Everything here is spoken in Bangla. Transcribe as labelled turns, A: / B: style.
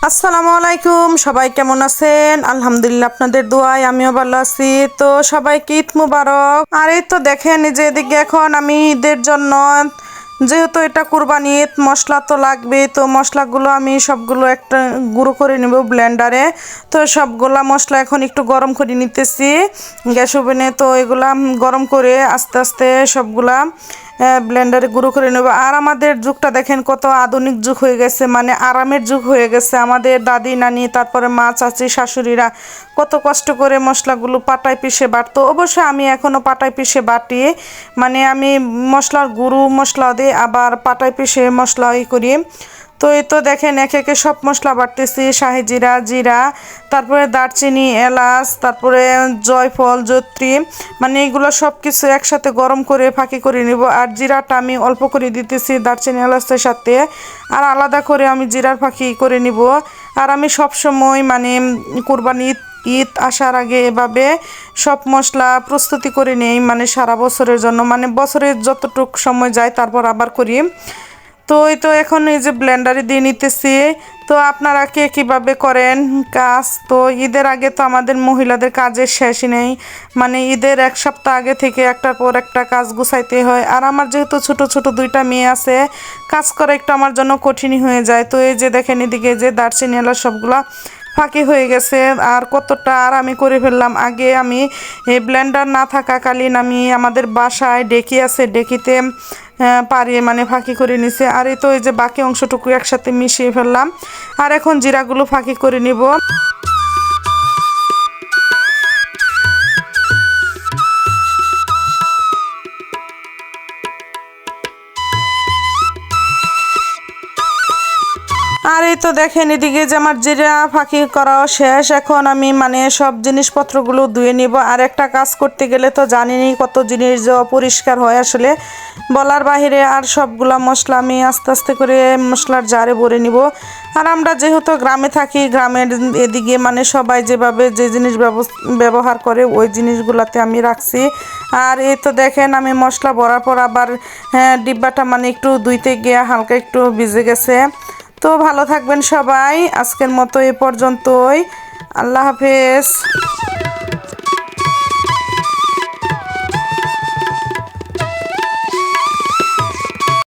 A: আসসালামু আলাইকুম, সবাই কেমন আছেন? আলহামদুলিল্লাহ, আপনাদের দোয়ায় আমিও ভালো আছি। তো সবাইকে ঈদ মুবারক। আর এই তো দেখেন, যে এদিকে এখন আমি ঈদের জন্য, যেহেতু এটা কুরবানি ঈদ, মশলা তো লাগবে। তো মশলাগুলো আমি সবগুলো একটা গুঁড়ো করে নেব ব্লেন্ডারে। তো সবগুলা মশলা এখন একটু গরম করে নিতেছি গ্যাস ওভেনে। তো এগুলা গরম করে আস্তে আস্তে সবগুলা ব্লেন্ডারে গুঁড়ো করে নেব। আর আমাদের যুগটা দেখেন কত আধুনিক যুগ হয়ে গেছে, মানে আরামের যুগ হয়ে গেছে। আমাদের দাদি নানি, তারপরে মা, চাচি, শাশুড়িরা কত কষ্ট করে মশলাগুলো পাটায় পিষে বাটতো। অবশ্যই আমি এখনও পাটায় পিষে বাটি, মানে আমি মশলার গুঁড়ো মশলা দিই, আবার পাটায় পিষে মশলা করি। তো এই তো দেখেন একে একে সব মশলা বাটতেছি, শাহি জিরা, জিরা, তারপরে দারচিনি, এলাচ, তারপরে জয়ফল, জয়ত্রী, মানে এইগুলো সব কিছু একসাথে গরম করে ফাঁকি করে নিব। আর জিরাটা আমি অল্প করে দিতেছি দারচিনি এলাচের সাথে, আর আলাদা করে আমি জিরার ফাঁকি করে নিব। আর আমি সব সময় মানে কুরবানি ঈদ আসার আগে এভাবে সব মশলা প্রস্তুতি করে নেই, মানে সারা বছরের জন্য, মানে বছরের যতটুক সময় যায় তারপর আবার করি। তো এই তো এখন এই যে ব্লেন্ডারে দিয়ে নিতেছি। তো আপনারা কে কীভাবে করেন কাজ? তো ঈদের আগে তো আমাদের মহিলাদের কাজের শেষই নেই, মানে ঈদের এক সপ্তাহ আগে থেকে একটার পর একটা কাজ গুছাইতে হয়। আর আমার যেহেতু ছোট ছোট দুইটা মেয়ে আছে, কাজ করা একটু আমার জন্য কঠিনই হয়ে যায়। তো এই যে দেখেন এদিকে যে দারচিনি এলাচ সবগুলা ফাঁকি হয়ে গেছে, আর কতটা আর আমি করে ফেললাম। আগে আমি এই ব্লেন্ডার না থাকাকালীন আমি আমাদের বাসায় ডেকি আছে, ডেকিতে পারি মানে ফাঁকি করে নিছে। আর এই তো এই যে বাকি অংশটুকু একসাথে মিশিয়ে ফেললাম। আর এখন জিরাগুলো ফাঁকি করে নিব। আর এই তো দেখেন এদিকে যে আমার জিরা ফাঁকি করাও শেষ। এখন আমি মানে সব জিনিসপত্রগুলো ধুয়ে নিব। আর একটা কাজ করতে গেলে তো জানিনি কত জিনিস যে অপরিষ্কার হয় আসলে বলার বাহিরে। আর সবগুলা মশলা আমি আস্তে আস্তে করে মশলার জারে ভরে নিব। আর আমরা যেহেতু গ্রামে থাকি, গ্রামের এদিকে মানে সবাই যেভাবে যে জিনিস ব্যবহার করে ওই জিনিসগুলাতে আমি রাখছি। আর এই তো দেখেন আমি মশলা ভরার পর আবার ডিব্বাটা মানে একটু ধুইতে গিয়ে হালকা একটু ভিজে গেছে। তো ভালো থাকবেন সবাই, আজকের মতো এ পর্যন্তই। আল্লাহ হাফেজ।